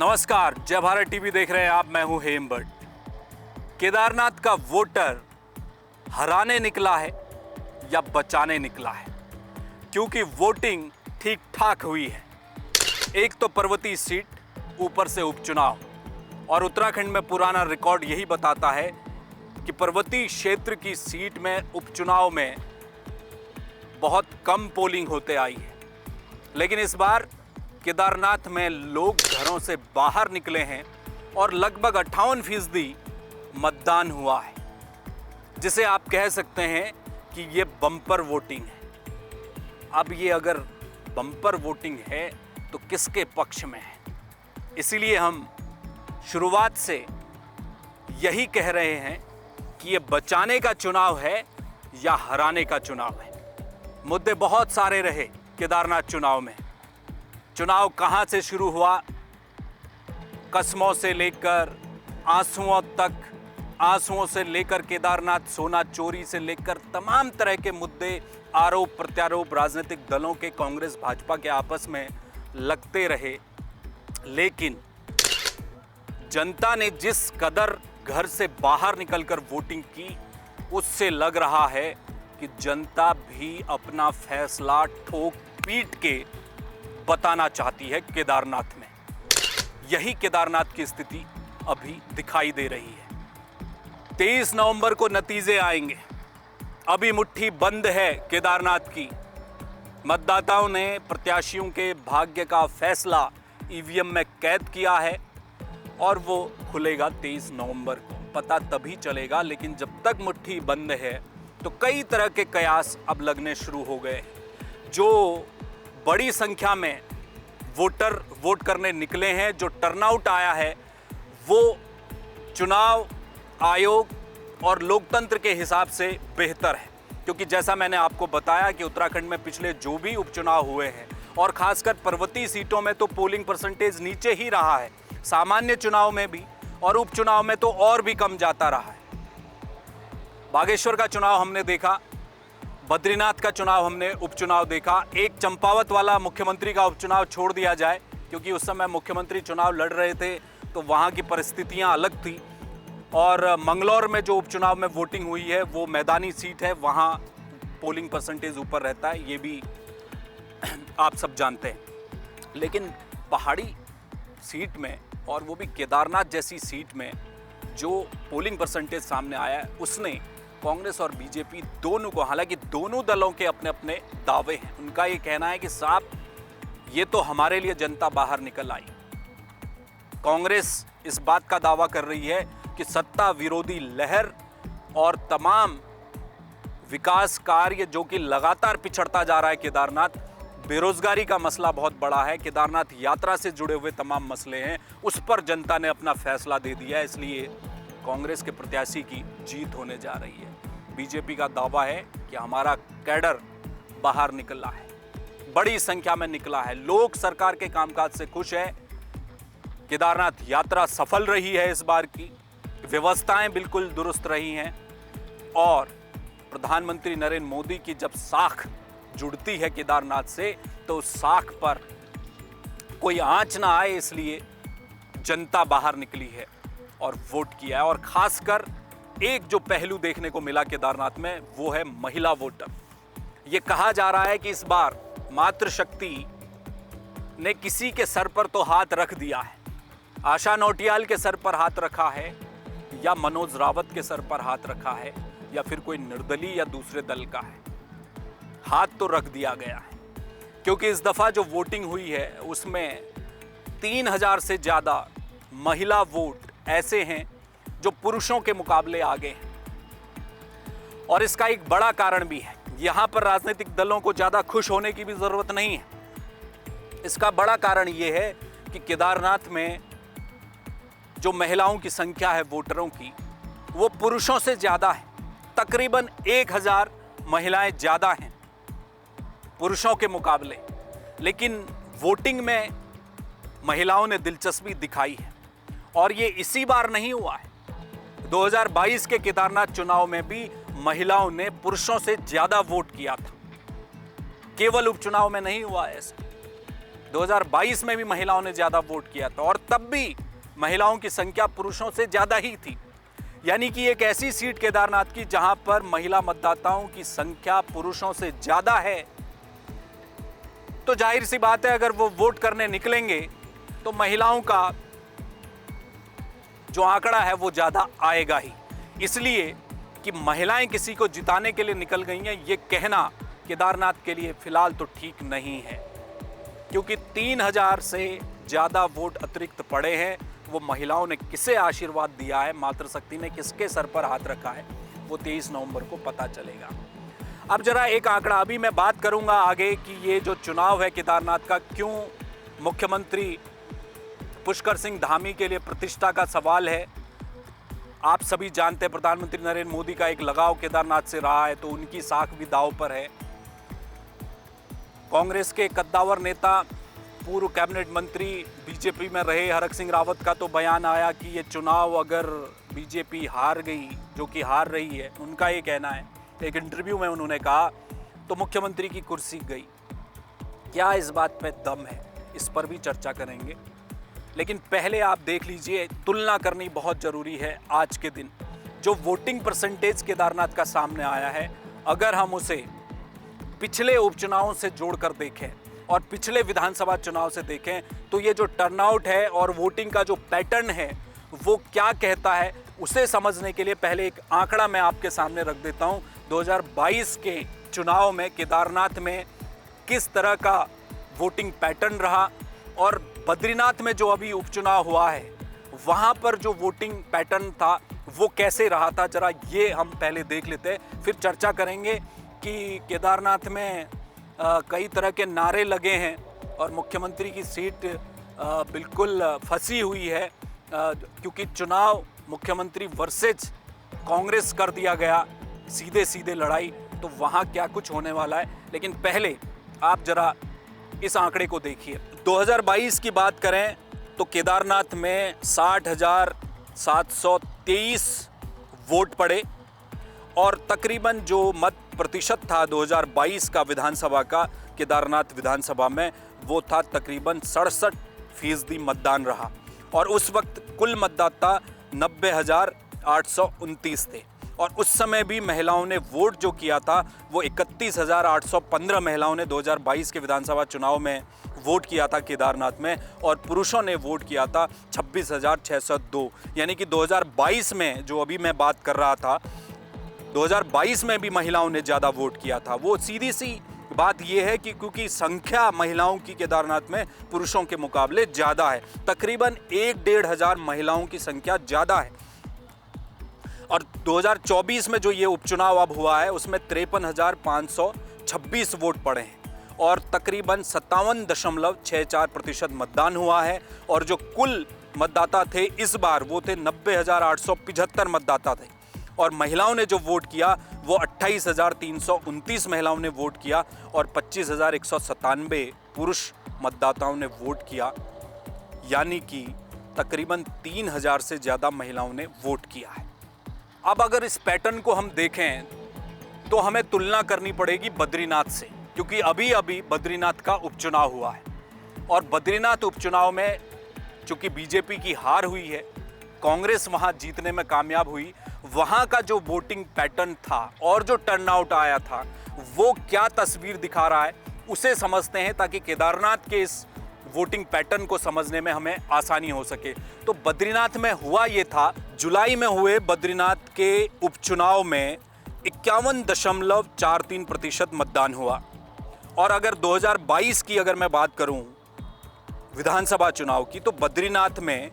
नमस्कार, जय भारत टीवी देख रहे हैं आप। मैं हूं हेमबट। केदारनाथ का वोटर हराने निकला है या बचाने निकला है, क्योंकि वोटिंग ठीक ठाक हुई है। एक तो पर्वतीय सीट, ऊपर से उपचुनाव, और उत्तराखंड में पुराना रिकॉर्ड यही बताता है कि पर्वतीय क्षेत्र की सीट में उपचुनाव में बहुत कम पोलिंग होते आई है। लेकिन इस बार केदारनाथ में लोग घरों से बाहर निकले हैं और लगभग 58% मतदान हुआ है, जिसे आप कह सकते हैं कि ये बम्पर वोटिंग है। अब ये अगर बम्पर वोटिंग है तो किसके पक्ष में है? इसीलिए हम शुरुआत से यही कह रहे हैं कि ये बचाने का चुनाव है या हराने का चुनाव है। मुद्दे बहुत सारे रहे केदारनाथ चुनाव में। चुनाव कहां से शुरू हुआ, कस्मों से लेकर आंसुओं तक, आंसुओं से लेकर केदारनाथ सोना चोरी से लेकर तमाम तरह के मुद्दे, आरोप प्रत्यारोप राजनीतिक दलों के, कांग्रेस भाजपा के आपस में लगते रहे। लेकिन जनता ने जिस कदर घर से बाहर निकलकर वोटिंग की, उससे लग रहा है कि जनता भी अपना फैसला ठोक पीट के बताना चाहती है केदारनाथ में। यही केदारनाथ की स्थिति अभी दिखाई दे रही है। 23 नवंबर को नतीजे आएंगे। अभी मुट्ठी बंद है केदारनाथ की। मतदाताओं ने प्रत्याशियों के भाग्य का फैसला ईवीएम में कैद किया है और वो खुलेगा 23 नवंबर को। पता तभी चलेगा, लेकिन जब तक मुट्ठी बंद है तो कई तरह के कयास अब लगने शुरू हो गए। जो बड़ी संख्या में वोटर वोट करने निकले हैं, जो टर्नआउट आया है, वो चुनाव आयोग और लोकतंत्र के हिसाब से बेहतर है। क्योंकि जैसा मैंने आपको बताया कि उत्तराखंड में पिछले जो भी उपचुनाव हुए हैं, और खासकर पर्वतीय सीटों में तो पोलिंग परसेंटेज नीचे ही रहा है, सामान्य चुनाव में भी और उपचुनाव में तो और भी कम जाता रहा है। बागेश्वर का चुनाव हमने देखा, बद्रीनाथ का चुनाव हमने उपचुनाव देखा। एक चंपावत वाला मुख्यमंत्री का उपचुनाव छोड़ दिया जाए, क्योंकि उस समय मुख्यमंत्री चुनाव लड़ रहे थे तो वहाँ की परिस्थितियाँ अलग थी। और मंगलौर में जो उपचुनाव में वोटिंग हुई है वो मैदानी सीट है, वहाँ पोलिंग परसेंटेज ऊपर रहता है, ये भी आप सब जानते हैं। लेकिन पहाड़ी सीट में, और वो भी केदारनाथ जैसी सीट में, जो पोलिंग परसेंटेज सामने आया है उसने कांग्रेस और बीजेपी दोनों को, हालांकि दोनों दलों के अपने अपने दावे हैं, उनका ये कहना है कि साहब ये तो हमारे लिए जनता बाहर निकल आई। कांग्रेस इस बात का दावा कर रही है कि सत्ता विरोधी लहर और तमाम विकास कार्य जो कि लगातार पिछड़ता जा रहा है केदारनाथ, बेरोजगारी का मसला बहुत बड़ा है, केदारनाथ यात्रा से जुड़े हुए तमाम मसले हैं, उस पर जनता ने अपना फैसला दे दिया है। इसलिए कांग्रेस के प्रत्याशी की जीत होने जा रही है। बीजेपी का दावा है कि हमारा कैडर बाहर निकला है, बड़ी संख्या में निकला है, लोग सरकार के कामकाज से खुश हैं। केदारनाथ यात्रा सफल रही है इस बार की, व्यवस्थाएं बिल्कुल दुरुस्त रही हैं, और प्रधानमंत्री नरेंद्र मोदी की जब साख जुड़ती है केदारनाथ से तो उस साख पर कोई आंच ना आए, इसलिए जनता बाहर निकली है और वोट किया है। और खासकर एक जो पहलू देखने को मिला केदारनाथ में वो है महिला वोटर। ये कहा जा रहा है कि इस बार मातृशक्ति ने किसी के सर पर तो हाथ रख दिया है। आशा नौटियाल के सर पर हाथ रखा है, या मनोज रावत के सर पर हाथ रखा है, या फिर कोई निर्दलीय या दूसरे दल का है, हाथ तो रख दिया गया है। क्योंकि इस दफा जो वोटिंग हुई है उसमें 3000 से ज्यादा महिला वोट ऐसे हैं जो पुरुषों के मुकाबले आगे हैं। और इसका एक बड़ा कारण भी है, यहां पर राजनीतिक दलों को ज्यादा खुश होने की भी जरूरत नहीं है। इसका बड़ा कारण यह है कि केदारनाथ में जो महिलाओं की संख्या है वोटरों की, वो पुरुषों से ज्यादा है। तकरीबन 1000 महिलाएं ज्यादा हैं पुरुषों के मुकाबले। लेकिन वोटिंग में महिलाओं ने दिलचस्पी दिखाई है, और ये इसी बार नहीं हुआ है। 2022 के केदारनाथ चुनाव में भी महिलाओं ने पुरुषों से ज्यादा वोट किया था, केवल उपचुनाव में नहीं हुआ ऐसा। 2022 में भी महिलाओं ने ज्यादा वोट किया था और तब भी महिलाओं की संख्या पुरुषों से ज्यादा ही थी। यानी कि एक ऐसी सीट केदारनाथ की जहां पर महिला मतदाताओं की संख्या पुरुषों से ज्यादा है, तो जाहिर सी बात है अगर वो वोट करने निकलेंगे तो महिलाओं का जो आंकड़ा है वो ज्यादा आएगा ही। इसलिए कि महिलाएं किसी को जिताने के लिए निकल गई हैं, ये कहना केदारनाथ के लिए फिलहाल तो ठीक नहीं है, क्योंकि 3000 से ज्यादा वोट अतिरिक्त पड़े हैं। वो महिलाओं ने किसे आशीर्वाद दिया है, मातृशक्ति ने किसके सर पर हाथ रखा है, वो 23 नवंबर को पता चलेगा। अब जरा एक आंकड़ा, अभी मैं बात करूंगा आगे कि ये जो चुनाव है केदारनाथ का, क्यों मुख्यमंत्री पुष्कर सिंह धामी के लिए प्रतिष्ठा का सवाल है। आप सभी जानते हैं प्रधानमंत्री नरेंद्र मोदी का एक लगाव केदारनाथ से रहा है, तो उनकी साख भी दांव पर है। कांग्रेस के कद्दावर नेता, पूर्व कैबिनेट मंत्री, बीजेपी में रहे हरक सिंह रावत का तो बयान आया कि ये चुनाव अगर बीजेपी हार गई, जो कि हार रही है, उनका ये कहना है, एक इंटरव्यू में उन्होंने कहा, तो मुख्यमंत्री की कुर्सी गई। क्या इस बात पे दम है, इस पर भी चर्चा करेंगे। लेकिन पहले आप देख लीजिए, तुलना करनी बहुत जरूरी है। आज के दिन जो वोटिंग परसेंटेज केदारनाथ का सामने आया है, अगर हम उसे पिछले उपचुनावों से जोड़कर देखें और पिछले विधानसभा चुनाव से देखें, तो ये जो टर्नआउट है और वोटिंग का जो पैटर्न है वो क्या कहता है, उसे समझने के लिए पहले एक आंकड़ा मैं आपके सामने रख देता हूं। 2022 के चुनाव में केदारनाथ में किस तरह का वोटिंग पैटर्न रहा और बद्रीनाथ में जो अभी उपचुनाव हुआ है वहां पर जो वोटिंग पैटर्न था वो कैसे रहा था, जरा ये हम पहले देख लेते हैं, फिर चर्चा करेंगे कि केदारनाथ में कई तरह के नारे लगे हैं और मुख्यमंत्री की सीट बिल्कुल फंसी हुई है, क्योंकि चुनाव मुख्यमंत्री वर्सेज कांग्रेस कर दिया गया, सीधे सीधे लड़ाई, तो वहाँ क्या कुछ होने वाला है। लेकिन पहले आप जरा इस आंकड़े को देखिए। 2022 की बात करें तो केदारनाथ में 60,723 वोट पड़े और तकरीबन जो मत प्रतिशत था 2022 का विधानसभा का केदारनाथ विधानसभा में, वो था तकरीबन 67% मतदान रहा और उस वक्त कुल मतदाता 90,829 थे। और उस समय भी महिलाओं ने वोट जो किया था वो 31,815 महिलाओं ने 2022 के विधानसभा चुनाव में वोट किया था केदारनाथ में, और पुरुषों ने वोट किया था 26,602। यानी कि 2022 में जो अभी मैं बात कर रहा था, 2022 में भी महिलाओं ने ज़्यादा वोट किया था। वो सीधी सी बात यह है कि क्योंकि संख्या महिलाओं की केदारनाथ में पुरुषों के मुकाबले ज़्यादा है, तकरीबन 1-1.5 हज़ार महिलाओं की संख्या ज़्यादा है। और 2024 में जो ये उपचुनाव अब हुआ है उसमें 53,526 वोट पड़े हैं और तकरीबन 57.64% मतदान हुआ है। और जो कुल मतदाता थे इस बार वो थे 90,875 मतदाता थे, और महिलाओं ने जो वोट किया वो 28,329 महिलाओं ने वोट किया और 25,197 पुरुष मतदाताओं ने वोट किया। यानी कि तकरीबन 3,000 से ज़्यादा महिलाओं ने वोट किया है। अब अगर इस पैटर्न को हम देखें तो हमें तुलना करनी पड़ेगी बद्रीनाथ से, क्योंकि अभी अभी बद्रीनाथ का उपचुनाव हुआ है और बद्रीनाथ उपचुनाव में चूंकि बीजेपी की हार हुई है, कांग्रेस वहां जीतने में कामयाब हुई, वहां का जो वोटिंग पैटर्न था और जो टर्नआउट आया था वो क्या तस्वीर दिखा रहा है उसे समझते हैं, ताकि केदारनाथ के इस वोटिंग पैटर्न को समझने में हमें आसानी हो सके। तो बद्रीनाथ में हुआ ये था, जुलाई में हुए बद्रीनाथ के उपचुनाव में 51.43% मतदान हुआ। और अगर 2022 की अगर मैं बात करूं विधानसभा चुनाव की, तो बद्रीनाथ में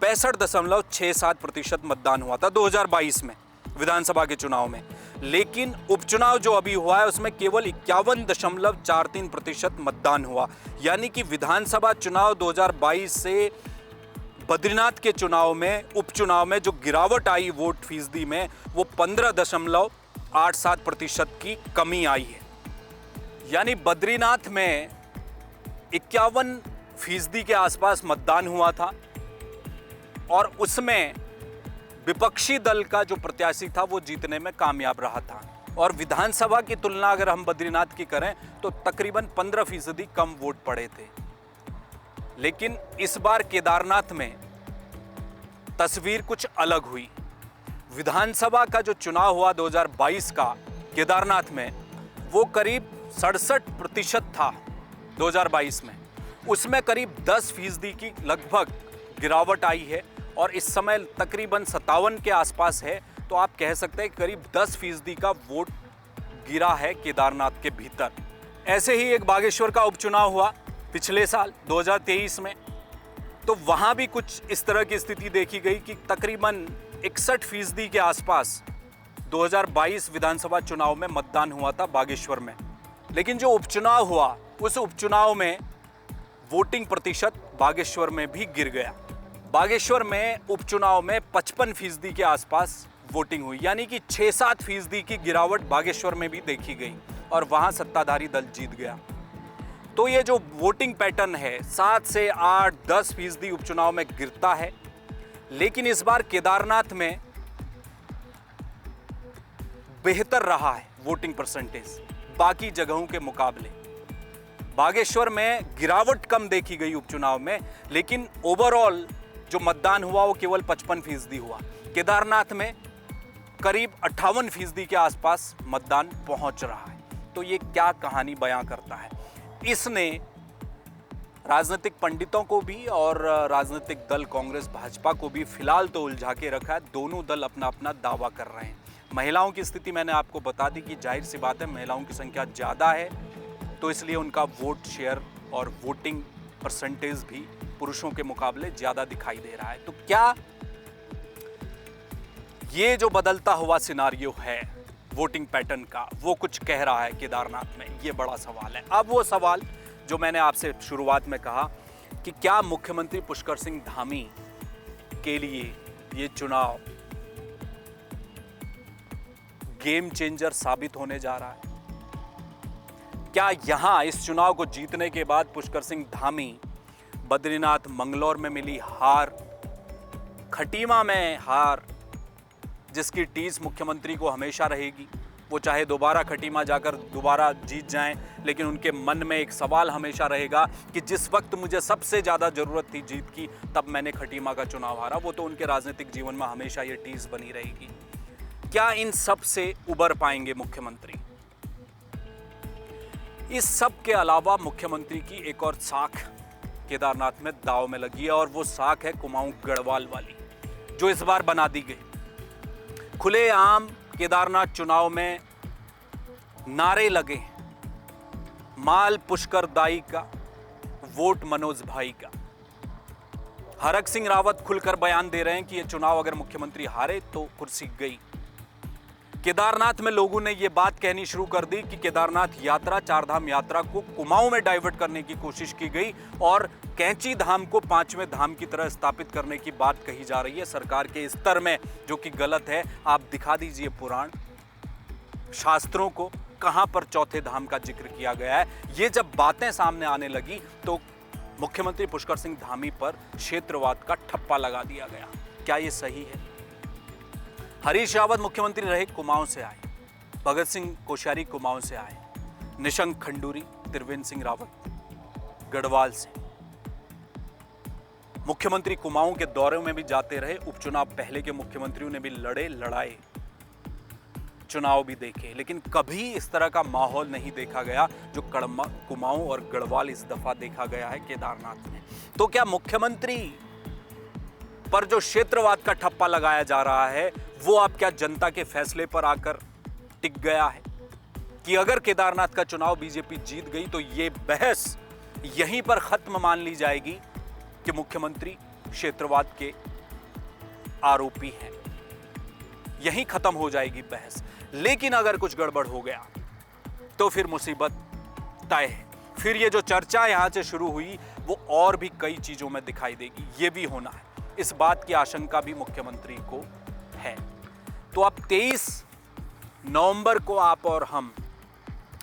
65.67% मतदान हुआ था 2022 में विधानसभा के चुनाव में। लेकिन उपचुनाव जो अभी हुआ है उसमें केवल 51.43% मतदान हुआ। यानी कि विधानसभा चुनाव 2022 से बद्रीनाथ के चुनाव में, उपचुनाव में जो गिरावट आई वोट फीसदी में, वो 15.87% की कमी आई है। यानी बद्रीनाथ में 51% के आसपास मतदान हुआ था और उसमें विपक्षी दल का जो प्रत्याशी था वो जीतने में कामयाब रहा था। और विधानसभा की तुलना अगर हम बद्रीनाथ की करें तो तकरीबन 15% कम वोट पड़े थे। लेकिन इस बार केदारनाथ में तस्वीर कुछ अलग हुई। विधानसभा का जो चुनाव हुआ 2022 का केदारनाथ में, वो करीब 67% था 2022 में। उसमें करीब 10% की लगभग गिरावट आई है और इस समय तकरीबन 57 के आसपास है। तो आप कह सकते हैं करीब 10% का वोट गिरा है केदारनाथ के भीतर। ऐसे ही एक बागेश्वर का उपचुनाव हुआ पिछले साल 2023 में, तो वहां भी कुछ इस तरह की स्थिति देखी गई कि तकरीबन 61% के आसपास 2022 विधानसभा चुनाव में मतदान हुआ था बागेश्वर में। लेकिन जो उपचुनाव हुआ, उस उपचुनाव में वोटिंग प्रतिशत बागेश्वर में भी गिर गया। बागेश्वर में उपचुनाव में 55% के आसपास वोटिंग हुई, यानी कि 6-7% की गिरावट बागेश्वर में भी देखी गई और वहां सत्ताधारी दल जीत गया। तो ये जो वोटिंग पैटर्न है 7 से 8-10% उपचुनाव में गिरता है, लेकिन इस बार केदारनाथ में बेहतर रहा है वोटिंग परसेंटेज बाकी जगहों के मुकाबले। बागेश्वर में गिरावट कम देखी गई उपचुनाव में, लेकिन ओवरऑल जो मतदान हुआ वो केवल 55% हुआ। केदारनाथ में करीब 58% के आसपास मतदान पहुंच रहा है। तो ये क्या कहानी बयां करता है? इसने राजनीतिक पंडितों को भी और राजनीतिक दल कांग्रेस भाजपा को भी फिलहाल तो उलझा के रखा है। दोनों दल अपना अपना दावा कर रहे हैं। महिलाओं की स्थिति मैंने आपको बता दी कि जाहिर सी बात है महिलाओं की संख्या ज़्यादा है, तो इसलिए उनका वोट शेयर और वोटिंग परसेंटेज भी पुरुषों के मुकाबले ज़्यादा दिखाई दे रहा है। तो क्या ये जो बदलता हुआ सिनारियो है वोटिंग पैटर्न का, वो कुछ कह रहा है केदारनाथ में? ये बड़ा सवाल है। अब वो सवाल जो मैंने आपसे शुरुआत में कहा कि क्या मुख्यमंत्री पुष्कर सिंह धामी के लिए ये चुनाव गेम चेंजर साबित होने जा रहा है? क्या यहां इस चुनाव को जीतने के बाद पुष्कर सिंह धामी बद्रीनाथ मंगलौर में मिली हार, खटीमा में हार जिसकी टीस मुख्यमंत्री को हमेशा रहेगी, वो चाहे दोबारा खटीमा जाकर दोबारा जीत जाएं, लेकिन उनके मन में एक सवाल हमेशा रहेगा कि जिस वक्त मुझे सबसे ज़्यादा ज़रूरत थी जीत की, तब मैंने खटीमा का चुनाव हारा। वो तो उनके राजनीतिक जीवन में हमेशा ये टीस बनी रहेगी। क्या इन सब से उबर पाएंगे मुख्यमंत्री? इस सब के अलावा मुख्यमंत्री की एक और साख केदारनाथ में दाव में लगी है और वो साख है कुमाऊं गढ़वाल वाली, जो इस बार बना दी गई। खुलेआम केदारनाथ चुनाव में नारे लगे, माल पुष्कर दाई का, वोट मनोज भाई का। हरक सिंह रावत खुलकर बयान दे रहे हैं कि ये चुनाव अगर मुख्यमंत्री हारे तो कुर्सी गई। केदारनाथ में लोगों ने ये बात कहनी शुरू कर दी कि केदारनाथ यात्रा, चारधाम यात्रा को कुमाऊं में डाइवर्ट करने की कोशिश की गई और कैंची धाम को पांचवें धाम की तरह स्थापित करने की बात कही जा रही है सरकार के स्तर में, जो कि गलत है। आप दिखा दीजिए पुराण शास्त्रों को, कहां पर चौथे धाम का जिक्र किया गया है। ये जब बातें सामने आने लगी तो मुख्यमंत्री पुष्कर सिंह धामी पर क्षेत्रवाद का ठप्पा लगा दिया गया। क्या ये सही है? हरीश रावत मुख्यमंत्री रहे, कुमाऊं से आए। भगत सिंह कोश्यारी कुमाऊं से आए। निशंक खंडूरी, त्रिवेंद्र सिंह रावत गढ़वाल से। मुख्यमंत्री कुमाऊं के दौरे में भी जाते रहे। उपचुनाव पहले के मुख्यमंत्रियों ने भी लड़े, लड़ाए, चुनाव भी देखे, लेकिन कभी इस तरह का माहौल नहीं देखा गया जो कुमाऊं और गढ़वाल इस दफा देखा गया है केदारनाथ में। तो क्या मुख्यमंत्री पर जो क्षेत्रवाद का ठप्पा लगाया जा रहा है वो अब क्या जनता के फैसले पर आकर टिक गया है कि अगर केदारनाथ का चुनाव बीजेपी जीत गई तो ये बहस यहीं पर खत्म मान ली जाएगी कि मुख्यमंत्री क्षेत्रवाद के आरोपी हैं, यहीं खत्म हो जाएगी बहस। लेकिन अगर कुछ गड़बड़ हो गया तो फिर मुसीबत तय है। फिर ये जो चर्चा यहां से शुरू हुई वो और भी कई चीजों में दिखाई देगी। ये भी होना है, इस बात की आशंका भी मुख्यमंत्री को है। तो अब 23 नवंबर को आप और हम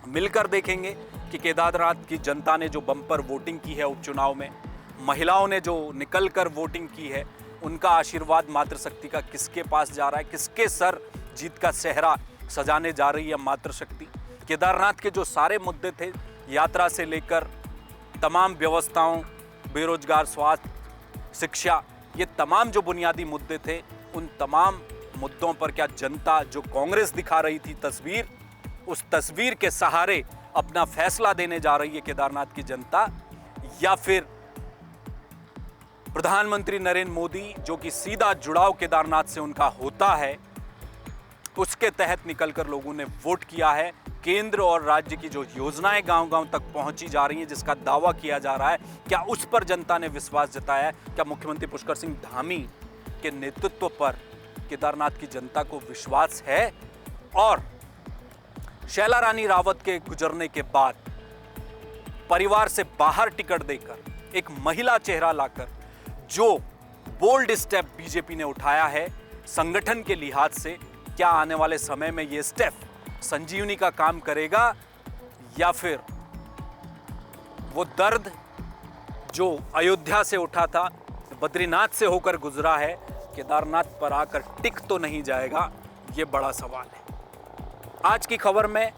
मिलकर देखेंगे कि केदारनाथ की जनता ने जो बम्पर वोटिंग की है उपचुनाव में, महिलाओं ने जो निकलकर वोटिंग की है, उनका आशीर्वाद मातृशक्ति का किसके पास जा रहा है, किसके सर जीत का सेहरा सजाने जा रही है मातृशक्ति। केदारनाथ के जो सारे मुद्दे थे, यात्रा से लेकर तमाम व्यवस्थाओं, बेरोजगार, स्वास्थ्य, शिक्षा, ये तमाम जो बुनियादी मुद्दे थे, उन तमाम मुद्दों पर क्या जनता जो कांग्रेस दिखा रही थी तस्वीर, उस तस्वीर के सहारे अपना फैसला देने जा रही है केदारनाथ की जनता, या फिर प्रधानमंत्री नरेंद्र मोदी जो कि सीधा जुड़ाव केदारनाथ से उनका होता है, उसके तहत निकलकर लोगों ने वोट किया है। केंद्र और राज्य की जो योजनाएं गांव-गांव तक पहुंची जा रही हैं, जिसका दावा किया जा रहा है, क्या उस पर जनता ने विश्वास जताया है? क्या मुख्यमंत्री पुष्कर सिंह धामी के नेतृत्व पर केदारनाथ की जनता को विश्वास है? और शैला रानी रावत के गुजरने के बाद परिवार से बाहर टिकट देकर एक महिला चेहरा लाकर जो बोल्ड स्टेप बीजेपी ने उठाया है संगठन के लिहाज से, क्या आने वाले समय में यह स्टेप संजीवनी का काम करेगा, या फिर वो दर्द जो अयोध्या से उठा था, बद्रीनाथ से होकर गुजरा है, केदारनाथ पर आकर टिक तो नहीं जाएगा? ये बड़ा सवाल है। आज की खबर में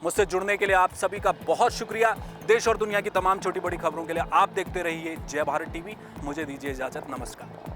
मुझसे जुड़ने के लिए आप सभी का बहुत शुक्रिया। देश और दुनिया की तमाम छोटी बड़ी खबरों के लिए आप देखते रहिए जय भारत टीवी। मुझे दीजिए इजाजत, नमस्कार।